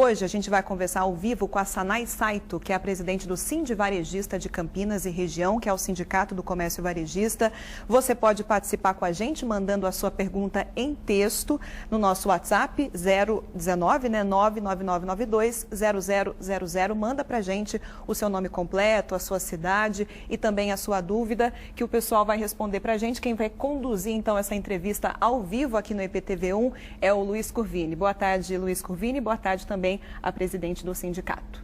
Hoje a gente vai conversar ao vivo com a Sanai Saito, que é a presidente do Sindivarejista de Campinas e região, que é o Sindicato do Comércio Varejista. Você pode participar com a gente mandando a sua pergunta em texto no nosso WhatsApp 019, 999920000. Manda pra gente o seu nome completo, a sua cidade e também a sua dúvida, que o pessoal vai responder pra gente. Quem vai conduzir então essa entrevista ao vivo aqui no IPTV1 é o Luiz Curvini. Boa tarde, Luiz Curvini. Boa tarde também a presidente do sindicato.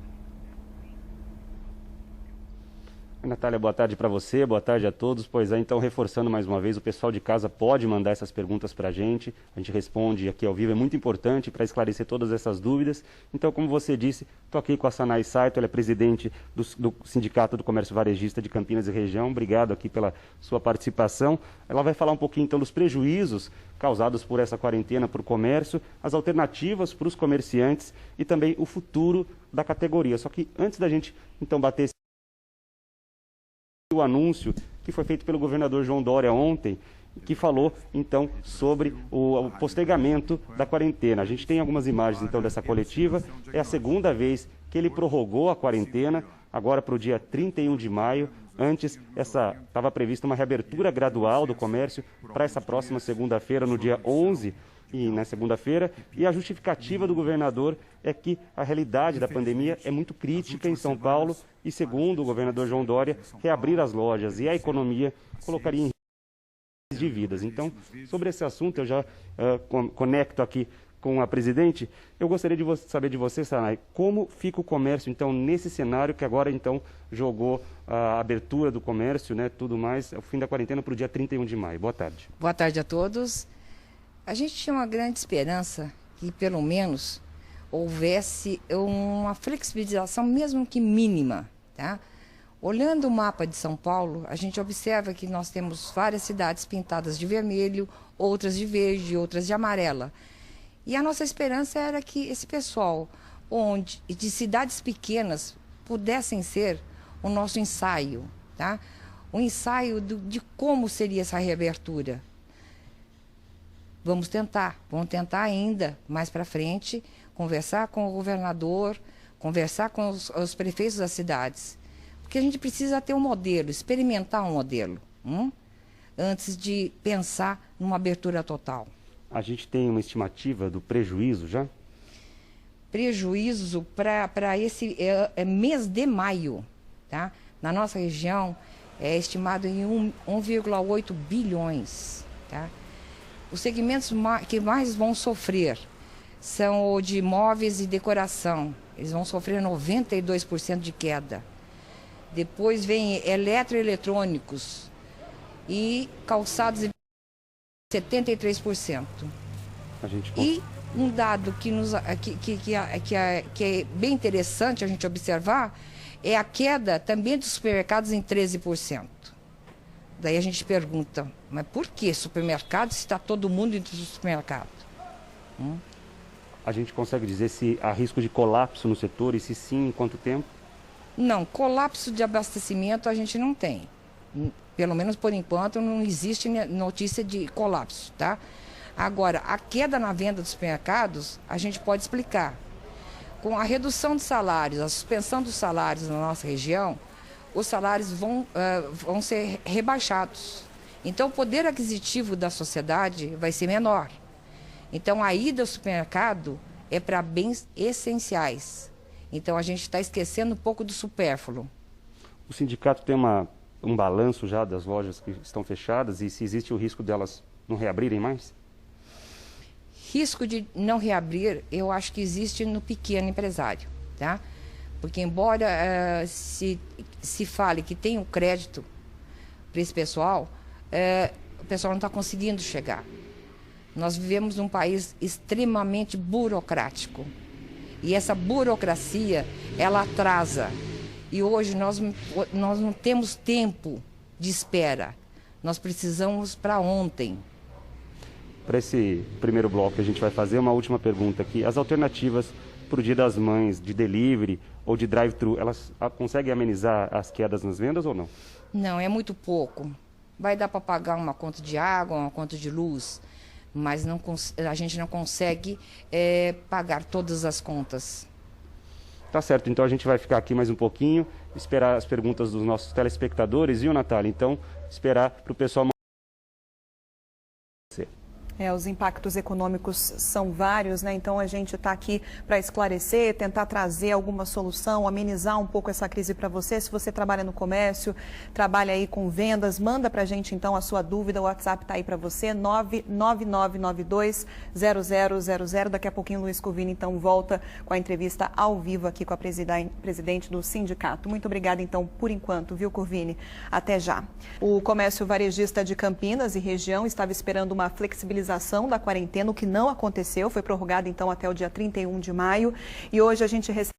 Natália, boa tarde para você, boa tarde a todos. Pois é, então, reforçando mais uma vez, o pessoal de casa pode mandar essas perguntas para a gente responde aqui ao vivo, é muito importante para esclarecer todas essas dúvidas. Então, como você disse, estou aqui com a Sanai Saito, ela é presidente do Sindicato do Comércio Varejista de Campinas e região. Obrigado aqui pela sua participação. Ela vai falar um pouquinho então dos prejuízos causados por essa quarentena para o comércio, as alternativas para os comerciantes e também o futuro da categoria. Só que antes da gente então bater o anúncio que foi feito pelo governador João Dória ontem, que falou então sobre o postergamento da quarentena. A gente tem algumas imagens então dessa coletiva, é a segunda vez que ele prorrogou a quarentena, agora para o dia 31 de maio. Antes, estava prevista uma reabertura gradual do comércio para essa próxima segunda-feira, no dia 11, e na segunda-feira, e a justificativa do governador é que a realidade da pandemia é muito crítica em São Paulo e, segundo o governador João Dória, reabrir as lojas e a economia colocaria em risco de vidas. Então, sobre esse assunto, eu já conecto aqui com a presidente. Eu gostaria de saber de você, Sanai, como fica o comércio, então, nesse cenário que agora, então, jogou a abertura do comércio, né, tudo mais, o fim da quarentena para o dia 31 de maio. Boa tarde. Boa tarde a todos. A gente tinha uma grande esperança que, pelo menos, houvesse uma flexibilização, mesmo que mínima, tá? Olhando o mapa de São Paulo, a gente observa que nós temos várias cidades pintadas de vermelho, outras de verde, outras de amarela. E a nossa esperança era que esse pessoal, de cidades pequenas, pudessem ser o nosso ensaio, tá? O ensaio de como seria essa reabertura. Vamos tentar ainda mais para frente, conversar com o governador, conversar com os prefeitos das cidades, porque a gente precisa ter um modelo, experimentar um modelo, antes de pensar numa abertura total. A gente tem uma estimativa do prejuízo já? Prejuízo para esse mês de maio, tá? Na nossa região é estimado em 1,8 bilhões, tá? Os segmentos que mais vão sofrer são o de imóveis e decoração. Eles vão sofrer 92% de queda. Depois vem eletroeletrônicos e calçados, 73%. E um dado que é bem interessante a gente observar é a queda também dos supermercados em 13%. Daí a gente pergunta, mas por que supermercado se está todo mundo indo para o supermercado? A gente consegue dizer se há risco de colapso no setor e se sim, em quanto tempo? Não, colapso de abastecimento a gente não tem. Pelo menos por enquanto não existe notícia de colapso, tá? Agora, a queda na venda dos supermercados a gente pode explicar. Com a redução de salários, a suspensão dos salários na nossa região, os salários vão ser rebaixados. Então, o poder aquisitivo da sociedade vai ser menor. Então, a ida ao supermercado é para bens essenciais. Então, a gente está esquecendo um pouco do supérfluo. O sindicato tem um balanço já das lojas que estão fechadas e se existe o risco delas não reabrirem mais? Risco de não reabrir, eu acho que existe no pequeno empresário, tá? Porque embora se fale que tem um crédito para esse pessoal, o pessoal não está conseguindo chegar. Nós vivemos num país extremamente burocrático. E essa burocracia, ela atrasa. E hoje nós não temos tempo de espera. Nós precisamos para ontem. Para esse primeiro bloco que a gente vai fazer, uma última pergunta aqui. As alternativas para o Dia das Mães, de delivery ou de drive-thru, elas conseguem amenizar as quedas nas vendas ou não? Não, é muito pouco. Vai dar para pagar uma conta de água, uma conta de luz, mas a gente não consegue pagar todas as contas. Tá certo, então a gente vai ficar aqui mais um pouquinho, esperar as perguntas dos nossos telespectadores, viu, Natália? Então, esperar para o pessoal... Os impactos econômicos são vários, né? Então a gente está aqui para esclarecer, tentar trazer alguma solução, amenizar um pouco essa crise para você. Se você trabalha no comércio, trabalha aí com vendas, manda para a gente então a sua dúvida. O WhatsApp está aí para você, 999920000. Daqui a pouquinho o Luiz Curvini então volta com a entrevista ao vivo aqui com a presidente do sindicato. Muito obrigada então por enquanto, viu, Curvini? Até já. O comércio varejista de Campinas e região estava esperando uma flexibilização da quarentena, o que não aconteceu, foi prorrogado então até o dia 31 de maio e hoje a gente recebe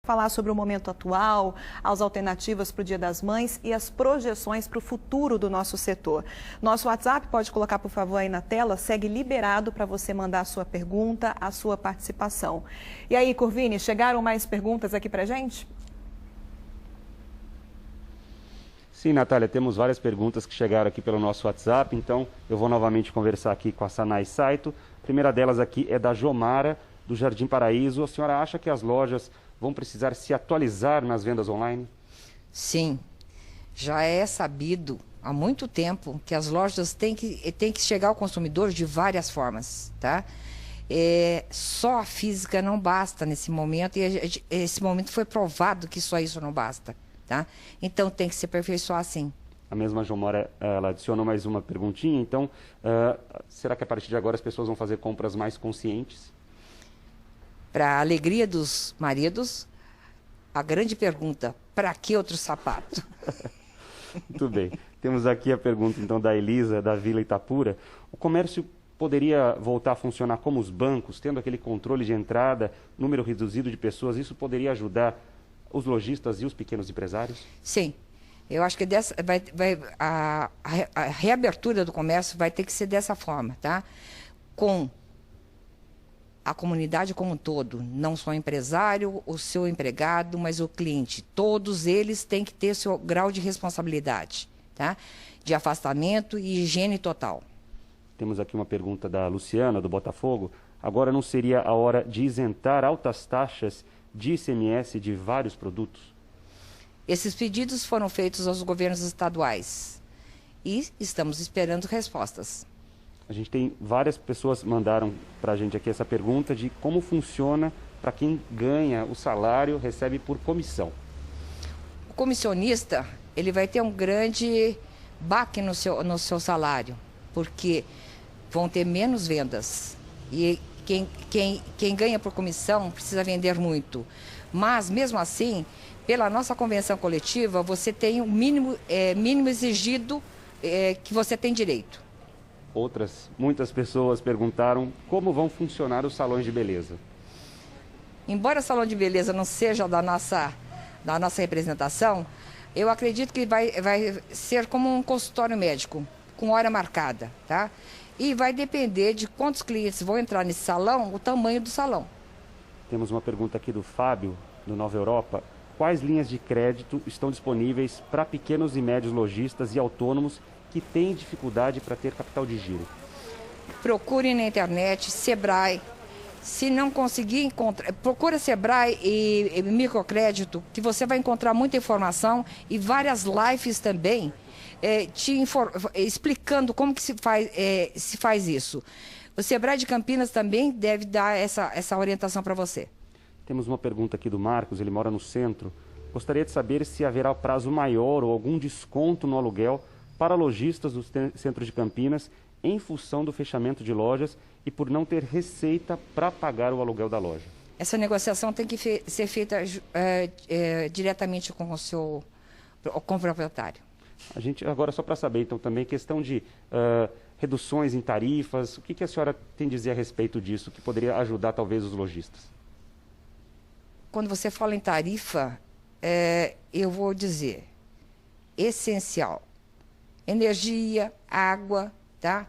falar sobre o momento atual, as alternativas para o Dia das Mães e as projeções para o futuro do nosso setor. Nosso WhatsApp, pode colocar por favor aí na tela, segue liberado para você mandar a sua pergunta, a sua participação. E aí, Curvini, chegaram mais perguntas aqui para a gente? Sim, Natália, temos várias perguntas que chegaram aqui pelo nosso WhatsApp, então eu vou novamente conversar aqui com a Sanai Saito. A primeira delas aqui é da Jomara, do Jardim Paraíso. A senhora acha que as lojas vão precisar se atualizar nas vendas online? Sim, já é sabido há muito tempo que as lojas têm que chegar ao consumidor de várias formas, tá? Só a física não basta nesse momento, e esse momento foi provado que só isso não basta. Tá? Então tem que se aperfeiçoar sim. A mesma Jomara, ela adicionou mais uma perguntinha, então será que a partir de agora as pessoas vão fazer compras mais conscientes? Para a alegria dos maridos, a grande pergunta, para que outro sapato? Muito bem, temos aqui a pergunta então da Elisa, da Vila Itapura. O comércio poderia voltar a funcionar como os bancos, tendo aquele controle de entrada, número reduzido de pessoas, isso poderia ajudar os lojistas e os pequenos empresários? Sim, eu acho que a reabertura do comércio vai ter que ser dessa forma, tá? Com a comunidade como um todo, não só o empresário, o seu empregado, mas o cliente. Todos eles têm que ter seu grau de responsabilidade, tá? De afastamento e higiene total. Temos aqui uma pergunta da Luciana, do Botafogo. Agora não seria a hora de isentar altas taxas de ICMS de vários produtos? Esses pedidos foram feitos aos governos estaduais e estamos esperando respostas. A gente tem várias pessoas mandaram para a gente aqui essa pergunta de como funciona para quem ganha o salário, recebe por comissão. O comissionista, ele vai ter um grande baque no seu salário, porque vão ter menos vendas e quem ganha por comissão precisa vender muito. Mas, mesmo assim, pela nossa convenção coletiva, você tem o mínimo exigido que você tem direito. Muitas pessoas perguntaram como vão funcionar os salões de beleza. Embora o salão de beleza não seja da nossa representação, eu acredito que vai ser como um consultório médico, com hora marcada, tá? E vai depender de quantos clientes vão entrar nesse salão, o tamanho do salão. Temos uma pergunta aqui do Fábio, do Nova Europa. Quais linhas de crédito estão disponíveis para pequenos e médios lojistas e autônomos que têm dificuldade para ter capital de giro? Procure na internet, Sebrae. Se não conseguir encontrar, procura Sebrae e microcrédito, que você vai encontrar muita informação e várias lives também, explicando como que se faz isso. O Sebrae de Campinas também deve dar essa orientação para você. Temos uma pergunta aqui do Marcos, ele mora no centro. Gostaria de saber se haverá prazo maior ou algum desconto no aluguel para lojistas do centro de Campinas em função do fechamento de lojas e por não ter receita para pagar o aluguel da loja. Essa negociação tem que ser feita diretamente com o proprietário. A gente, agora, só para saber, então, também, questão de reduções em tarifas, o que a senhora tem a dizer a respeito disso, que poderia ajudar, talvez, os lojistas? Quando você fala em tarifa, eu vou dizer, essencial. Energia, água, tá?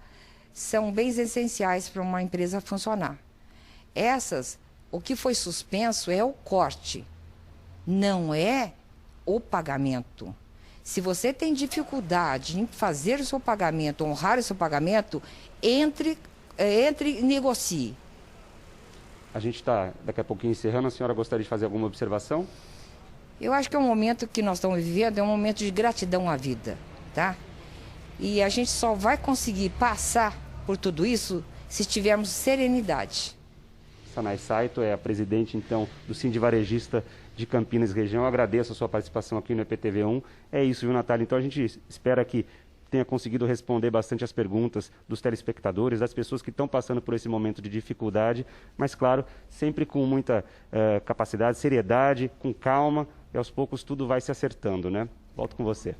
São bens essenciais para uma empresa funcionar. O que foi suspenso é o corte, não é o pagamento. Se você tem dificuldade em fazer o seu pagamento, honrar o seu pagamento, entre e negocie. A gente está daqui a pouquinho encerrando. A senhora gostaria de fazer alguma observação? Eu acho que é um momento que nós estamos vivendo, é um momento de gratidão à vida, tá? E a gente só vai conseguir passar por tudo isso se tivermos serenidade. Sanay Saito é a presidente, então, do Sindivarejista de Campinas Região. Eu agradeço a sua participação aqui no EPTV1. É isso, viu, Natália? Então, a gente espera que tenha conseguido responder bastante as perguntas dos telespectadores, das pessoas que estão passando por esse momento de dificuldade, mas, claro, sempre com muita capacidade, seriedade, com calma, e aos poucos tudo vai se acertando, né? Volto com você.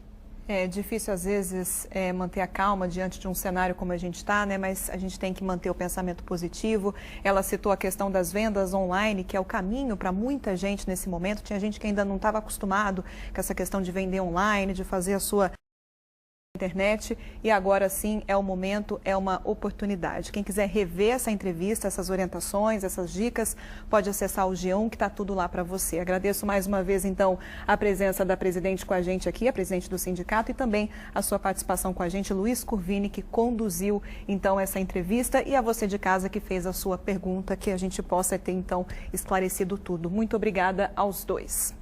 É difícil, às vezes, manter a calma diante de um cenário como a gente está, né? Mas a gente tem que manter o pensamento positivo. Ela citou a questão das vendas online, que é o caminho para muita gente nesse momento. Tinha gente que ainda não estava acostumado com essa questão de vender online, de fazer a sua internet, e agora sim é o momento, é uma oportunidade. Quem quiser rever essa entrevista, essas orientações, essas dicas, pode acessar o G1, que está tudo lá para você. Agradeço mais uma vez, então, a presença da presidente com a gente aqui, a presidente do sindicato, e também a sua participação com a gente, Luiz Curvini, que conduziu, então, essa entrevista, e a você de casa que fez a sua pergunta, que a gente possa ter, então, esclarecido tudo. Muito obrigada aos dois.